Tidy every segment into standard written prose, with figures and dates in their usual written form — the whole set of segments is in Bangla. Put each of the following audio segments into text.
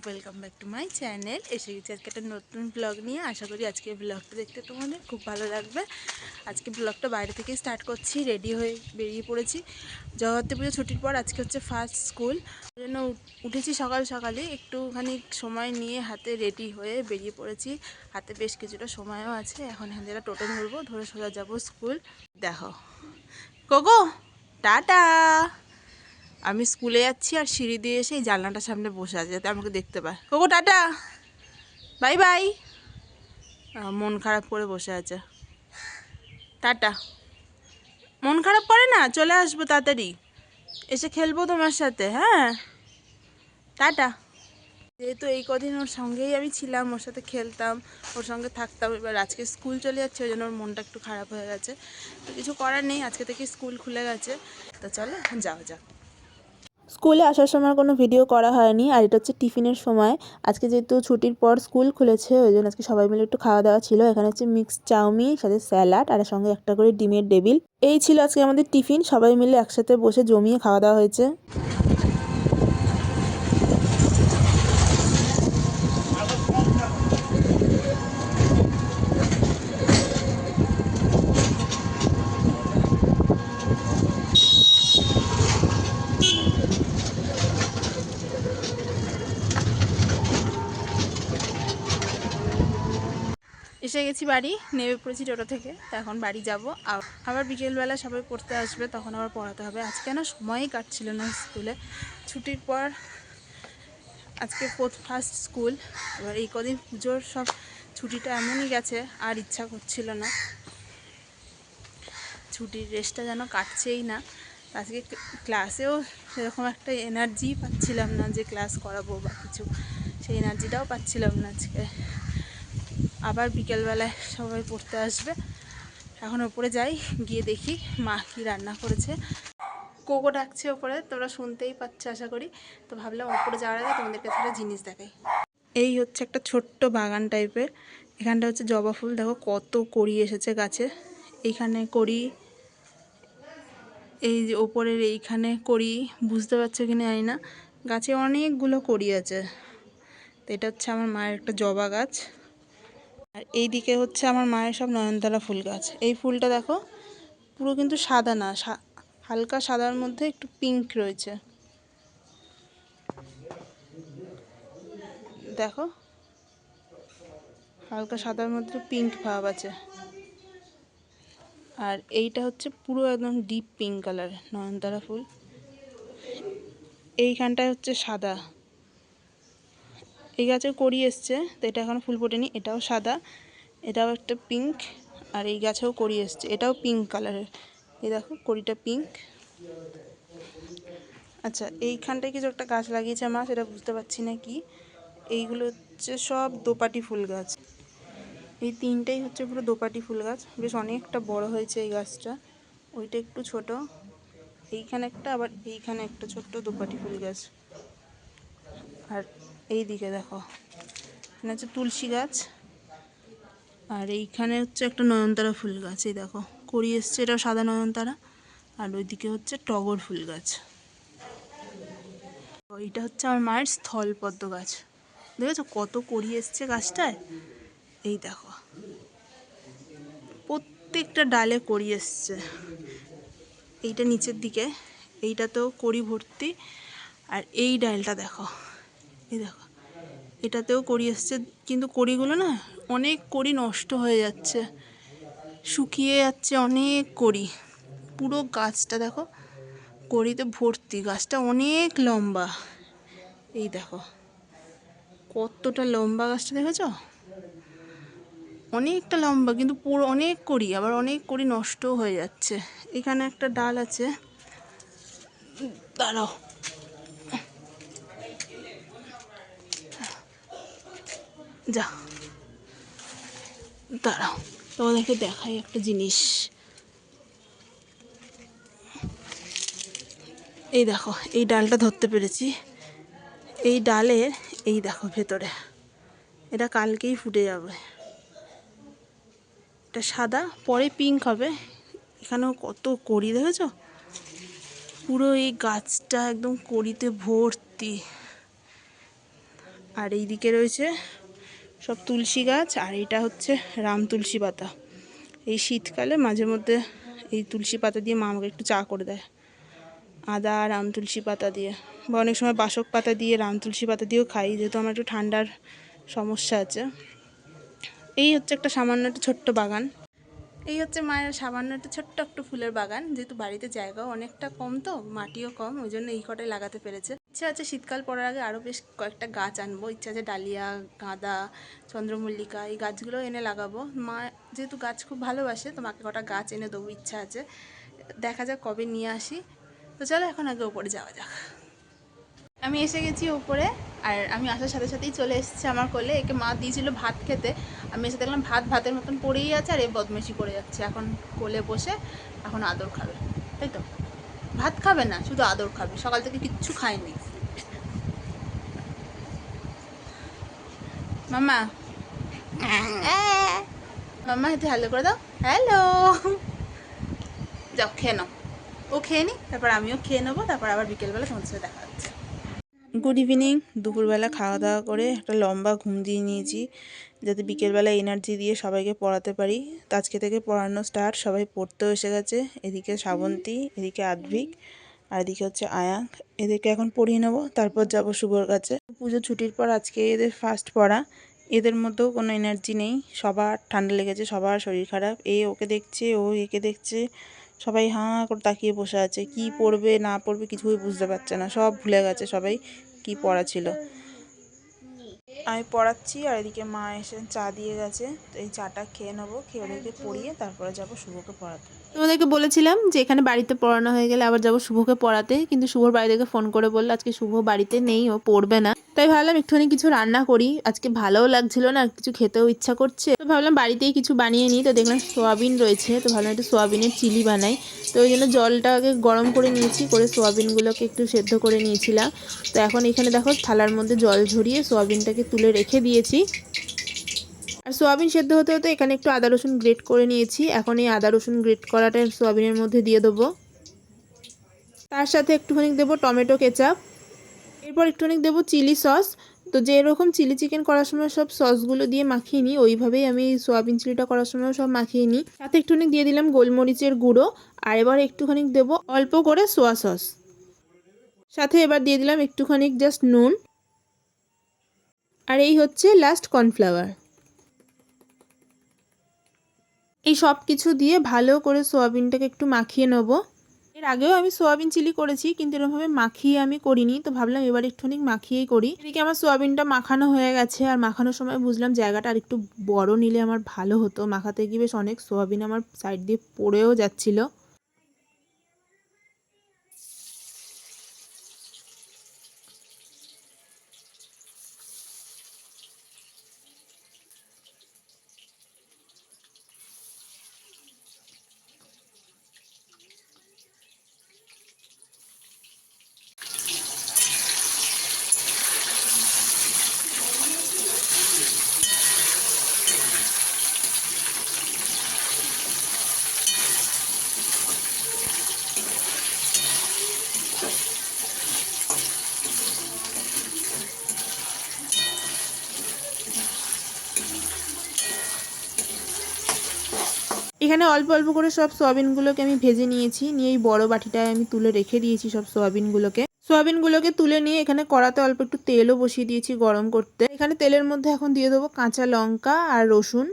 Welcome back to my channel. এসে গেছি আজকে একটা নতুন ব্লগ নিয়ে। আশা করি আজকে ব্লগটা দেখতে তোমাদের খুব ভালো লাগবে। আজকে ব্লগটা বাইরে থেকে স্টার্ট করছি। রেডি হয়ে বেরিয়ে পড়েছি। জগদ্ধাত্রী পুজো ছুটির পর আজকে হচ্ছে ফার্স্ট স্কুল, ওই জন্য উঠেছি সকাল সকালে, একটুখানি সময় নিয়ে হাতে রেডি হয়ে বেরিয়ে পড়েছি। হাতে বেশ কিছুটা সময়ও আছে। এখন এখান থেকে টোটো ধরবো, ধরে সোজা যাবো স্কুল। দেখো কোকো, টাটা। আমি স্কুলে যাচ্ছি আর সিঁড়ি দিয়ে এসে এই জানলাটার সামনে বসে আছে যাতে আমাকে দেখতে পায়। Cocoa tata, bye bye. মন খারাপ করে বসে আছে। টাটা। মন খারাপ করে না, চলে আসবো তাড়াতাড়ি, এসে খেলবো তোমার সাথে। হ্যাঁ, টাটা। যেহেতু এই কদিন ওর সঙ্গেই আমি ছিলাম, ওর সাথে খেলতাম, ওর সঙ্গে থাকতাম, এবার আজকে স্কুল চলে যাচ্ছে, ওই জন্য ওর মনটা একটু খারাপ হয়ে গেছে। তো কিছু করার নেই, আজকে থেকে স্কুল খুলে গেছে। তো চলো যাও যাও। স্কুলে আসার সময় কোনো ভিডিও করা হয়নি, আর এটা হচ্ছে টিফিনের সময়। আজকে যেহেতু ছুটির পর স্কুল খুলেছে, ওই জন্য আজকে সবাই মিলে একটু খাওয়া দাওয়া ছিল। এখানে হচ্ছে মিক্সড চাউমিন, সাথে স্যালাড, আর সঙ্গে একটা করে ডিমের টেবিল। এই ছিল আজকে আমাদের টিফিন। সবাই মিলে একসাথে বসে জমিয়ে খাওয়া দাওয়া হয়েছে। এসে গেছি বাড়ি, নেমে পড়েছি টোটো থেকে। তো এখন বাড়ি যাব। আবার বিকেলবেলা সবাই পড়তে আসবে, তখন আবার পড়াতে হবে। আজকে না সময়ই কাটছিল না স্কুলে। ছুটির পর আজকে ফার্স্ট স্কুল। এবার এই কদিন পুজোর সব ছুটিটা এমনই গেছে, আর ইচ্ছা করছিল না। ছুটির রেস্টটা যেন কাটছেই না। আজকে ক্লাসেও সেরকম একটা এনার্জি পাচ্ছিলাম না যে ক্লাস করাবো বা কিছু, সেই এনার্জিটাও পাচ্ছিলাম না আজকে। আবার বিকেলবেলায় সবাই পড়তে আসবে। এখন ওপরে যাই, গিয়ে দেখি মা কি রান্না করেছে। কোকো ডাকছে ওপরে, তোমরা শুনতেই পাচ্ছ আশা করি। তো ভাবলাম ওপরে যাওয়ার আগে তোমাদেরকে একটা জিনিস দেখাই। এই হচ্ছে একটা ছোট্ট বাগান টাইপের। এখানটা হচ্ছে জবা ফুল, দেখো কত কড়ি এসেছে গাছে। এইখানে কড়ি, এই যে ওপরের এইখানে কড়ি, বুঝতে পারছো কি না জানি না, গাছে অনেকগুলো কড়ি আছে। তো এটা হচ্ছে আমার মায়ের একটা জবা গাছ। আর এই দিকে হচ্ছে আমার মায়ের সব নয়নতারা ফুল গাছ। এই ফুলটা দেখো পুরো কিন্তু সাদা না, হালকা সাদার মধ্যে একটু পিঙ্ক রয়েছে, দেখো হালকা সাদার মধ্যে পিঙ্ক ভাব আছে। আর এইটা হচ্ছে পুরো একদম ডিপ পিঙ্ক কালার নয়নতারা ফুল। এইখানটায় হচ্ছে সাদা। এই গাছে কড়ি এসছে, তো এটা এখনো ফুল ফোটেনি। এটাও সাদা, এটাও একটা পিঙ্ক। আর এই গাছেও কড়ি এসছে, এটাও পিঙ্ক কালারের। এই দেখো কড়িটা পিঙ্ক। আচ্ছা, এইখানটায় কিছু একটা গাছ লাগিয়েছে মা, সেটা বুঝতে পারছি না কি। এইগুলো হচ্ছে সব দোপাটি ফুল গাছ। এই তিনটেই হচ্ছে পুরো দোপাটি ফুল গাছ। বেশ অনেকটা বড় হয়েছে এই গাছটা। ওইটা একটু ছোট, এইখানে একটা, আবার এইখানে একটা ছোট্ট দোপাটি ফুল গাছ। আর এই দিকে দেখো, এখানে হচ্ছে তুলসী গাছ। আর এইখানে হচ্ছে একটা নয়নতারা ফুল গাছ। এই দেখো কড়ি এসছে, এটাও সাদা নয়নতারা। আর ওইদিকে হচ্ছে টগর ফুল গাছ। এইটা হচ্ছে আমার মায়ের স্থলপদ্ম গাছ। দেখেছো কত কড়ি এসছে গাছটায়। এই দেখো প্রত্যেকটা ডালে কড়ি এসছে। এইটা নিচের দিকে, এইটাতেও কড়ি ভর্তি। আর এই ডালটা দেখো, এই দেখো এটাতেও কড়ি এসছে, কিন্তু কড়িগুলো না অনেক কড়ি নষ্ট হয়ে যাচ্ছে, শুকিয়ে যাচ্ছে অনেক কড়ি। পুরো গাছটা দেখো কড়িতে ভর্তি। গাছটা অনেক লম্বা, এই দেখো কতটা লম্বা গাছটা, দেখেছো অনেকটা লম্বা, কিন্তু পুরো অনেক কড়ি, আবার অনেক কড়ি নষ্টও হয়ে যাচ্ছে। এখানে একটা ডাল আছে, দাঁড়াও, যা দাঁড়াও তোমাদেরকে দেখাই একটা জিনিস। এই দেখো এই ডালটা ধরতে পেরেছি। এই ডালের এই দেখো ভেতরে, এটা কালকেই ফুটে যাবে। এটা সাদা, পরে পিঙ্ক হবে। এখানেও কত কড়ি দেখেছো, পুরো এই গাছটা একদম কড়িতে ভর্তি। আর এইদিকে রয়েছে সব তুলসী গাছ, আর এটা হচ্ছে রাম তুলসী পাতা। এই শীতকালে মাঝে মধ্যে এই তুলসী পাতা দিয়ে মা আমাকে একটু চা করে দেয়, আদা রাম তুলসী পাতা দিয়ে, বা অনেক সময় বাসক পাতা দিয়ে রাম তুলসী পাতা দিয়েও খাই, যেহেতু আমার একটু ঠান্ডার সমস্যা আছে। এই হচ্ছে একটা সামান্য একটা ছোট্ট বাগান। এই হচ্ছে মায়ের সামান্য একটা ছোট্ট একটু ফুলের বাগান। যেহেতু বাড়িতে জায়গাও অনেকটা কম, তো মাটিও কম, ওই জন্য এই কটাই লাগাতে পেরেছে। ইচ্ছা আছে শীতকাল পড়ার আগে আরও বেশ কয়েকটা গাছ আনবো। ইচ্ছা আছে ডালিয়া, গাঁদা, চন্দ্রমল্লিকা, এই গাছগুলো এনে লাগাবো। মা যেহেতু গাছ খুব ভালোবাসে, তো মাকে কটা গাছ এনে দেবো ইচ্ছা আছে। দেখা যাক কবে নিয়ে আসি। তো চলো এখন আগে ওপরে যাওয়া যাক। আমি এসে গেছি উপরে, আর আমি আসার সাথে সাথেই চলে এসেছে আমার কোলে। একে মা দিয়েছিল ভাত খেতে, আমি এসে দেখলাম ভাতের মতন পড়েই আছে, আর এ বদমাইশি করে যাচ্ছে। এখন কোলে বসে এখন আদর খাবে, তাই তো? ভাত খাবে না, শুধু আদর খাবে। সকাল থেকে কিচ্ছু খায়নি। মামা মামা হাতে হ্যালো করে দাও, হ্যালো। যাও খেয়ে নাও, ও খেয়ে নি, তারপর আমিও খেয়ে নেবো, তারপর আবার বিকেলবেলা তোমাদের সাথে দেখা হচ্ছে। Good evening. দুপুরবেলা খাওয়া দাওয়া করে একটা লম্বা ঘুম দিয়ে নিয়েছি, যাতে বিকেলবেলা এনার্জি দিয়ে সবাইকে পড়াতে পারি। তো আজকে থেকে পড়ানো স্টার্ট, সবাই পড়তেও এসে গেছে। এদিকে শ্রাবন্তী, এদিকে আদ্ভিক, আর এদিকে হচ্ছে আয়াঙ্ক। এদেরকে এখন পড়িয়ে নেবো, তারপর যাব শুভর কাছে। পুজো ছুটির পর আজকে এদের ফার্স্ট পড়া। এদের মধ্যেও কোনো এনার্জি নেই, সবার ঠান্ডা লেগেছে, সবার শরীর খারাপ। ওকে দেখছে, ও একে দেখছে, সবাই হাঁ করে তাকিয়ে বসে আছে। কি পড়বে না পড়বে কিছুই বুঝতে পারছে না, সব ভুলে গেছে সবাই কি পড়া ছিল। আমি পড়াচ্ছি, আর এদিকে মা এসে চা দিয়ে গেছে। তো এই চাটা খেয়ে নেবো, খেয়ে ওদেরকে পড়িয়ে তারপরে যাবো শুভকে পড়াতে। তোমাদেরকে বলেছিলাম যে এখানে বাড়িতে পড়ানো হয়ে গেলে আবার যাবো শুভকে পড়াতে, কিন্তু শুভর বাড়ি থেকে ফোন করে বললো আজকে শুভ বাড়িতে নেই, ও পড়বে না। তাই ভাবলাম একটুখানি কিছু রান্না করি, আজকে ভালোও লাগছিল না, কিছু খেতেও ইচ্ছা করছে, তো ভাবলাম বাড়িতেই কিছু বানিয়ে নিই। তো দেখলাম সোয়াবিন রয়েছে, তো ভাবলাম একটু সোয়াবিনের চিলি বানাই। তো ওই জন্য জলটাকে গরম করে নিয়েছি, করে সোয়াবিনগুলোকে একটু সেদ্ধ করে নিয়েছিলাম। তো এখন এখানে দেখো থালার মধ্যে জল ঝরিয়ে সোয়াবিনটাকে তুলে রেখে দিয়েছি। আর সোয়াবিন সেদ্ধ হতে হতে এখানে একটু আদা রসুন গ্রেট করে নিয়েছি। এখন এই আদা রসুন গ্রেট করাটা সোয়াবিনের মধ্যে দিয়ে দেবো। তার সাথে একটুখানি দেবো টমেটো কেচাপ, এরপর একটুখানি দেবো চিলি সস। তো যেরকম চিলি চিকেন করার সময় সব সসগুলো দিয়ে মাখিয়ে নিই, ওইভাবেই আমি সোয়াবিন চিলিটা করার সময় সব মাখিয়ে নিই। সাথে একটুখানি দিয়ে দিলাম গোলমরিচের গুঁড়ো, আর এবার একটুখানি দেবো অল্প করে সোয়া সস। সাথে এবার দিয়ে দিলাম একটুখানি জাস্ট নুন, আর এই হচ্ছে লাস্ট কর্নফ্লাওয়ার। এই সব কিছু দিয়ে ভালো করে সোয়াবিনটাকে একটু মাখিয়ে নেবো। এর আগেও আমি সোয়াবিন চিলি করেছি, কিন্তু এরকমভাবে মাখিয়ে আমি করিনি, তো ভাবলাম এবার একটুখানি মাখিয়েই করি। এদিকে আমার সোয়াবিনটা মাখানো হয়ে গেছে, আর মাখানোর সময় বুঝলাম জায়গাটা আর একটু বড় নিলে আমার ভালো হতো। মাখাতে গিয়ে বেশ অনেক সোয়াবিন আমার সাইড দিয়ে পড়েও যাচ্ছিলো। এখানে অল্প অল্প করে সব সোয়াবিনগুলোকে আমি ভেজে নিয়েছি, নিয়ে এই বড় বাটিটায় আমি তুলে রেখে দিয়েছি সব সোয়াবিনগুলোকে তুলে নিয়ে এখানে কড়াতে অল্প একটু তেলও বসিয়ে দিয়েছি গরম করতে। এখানে তেলের মধ্যে এখন দিয়ে দেবো কাঁচা লঙ্কা আর রসুন।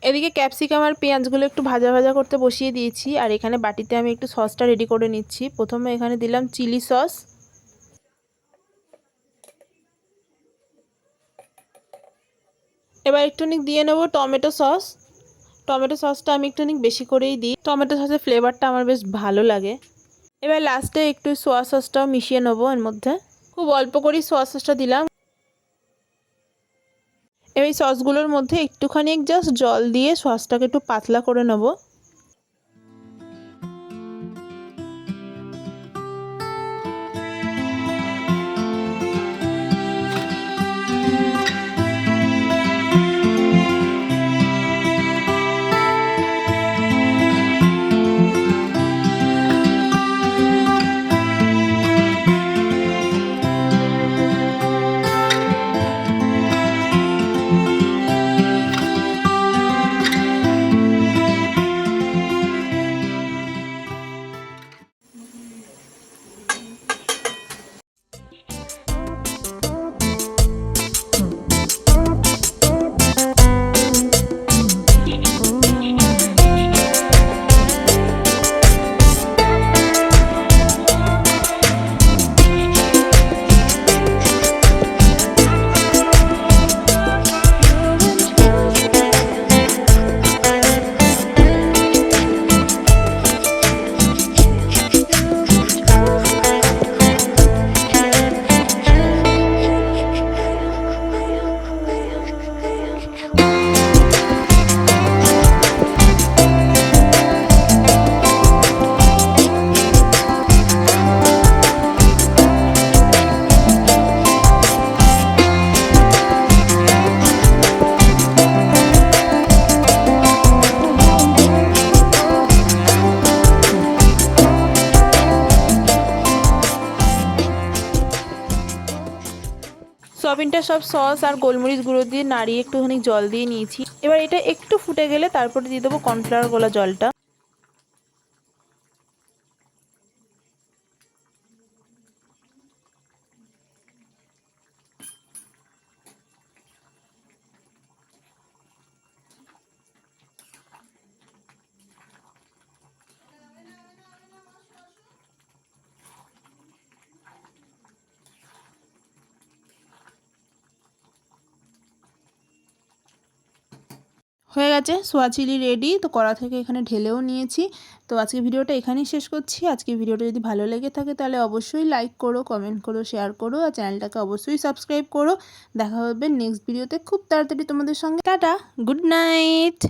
এদিকে ক্যাপসিকাম আর পেঁয়াজগুলো একটু ভাজা ভাজা করতে বসিয়ে দিয়েছি। আর এখানে বাটিতে আমি একটু সসটা রেডি করে নিচ্ছি। প্রথমে এখানে দিলাম চিলি সস, এবার একটুখানি দিয়ে নেব টমেটো সস। টমেটো সসটা আমি একটুখানি বেশি করেই দিই, টমেটো সসের ফ্লেভারটা আমার বেশ ভালো লাগে। এবার লাস্টে একটু সোয়া সসটাও মিশিয়ে নেবো এর মধ্যে, খুব অল্প করেই সোয়া সসটা দিলাম। এবার এই সসগুলোর মধ্যে একটুখানি জাস্ট জল দিয়ে সসটাকে একটু পাতলা করে নেব। সয়াবিনটা সব সস আর গোলমরিচ গুঁড়ো দিয়ে নাড়িয়ে একটুখানি জল দিয়ে নিয়েছি। এবার এটা একটু ফুটে গেলে তারপরে দিয়ে দেবো কর্নফ্লাওয়ার গোলা জলটা। হয়ে গেছে সোয়া চিলি রেডি। তো কড়া থেকে এখানে ঢেলেও নিয়েছি। তো আজকে ভিডিওটা এখানেই শেষ করছি। আজকে ভিডিওটা যদি ভালো লেগে থাকে তাহলে অবশ্যই লাইক করো, কমেন্ট করো, শেয়ার করো আর চ্যানেলটাকে অবশ্যই সাবস্ক্রাইব করো। দেখা হবে নেক্সট ভিডিওতে খুব তাড়াতাড়ি তোমাদের সঙ্গে। Tata, good night.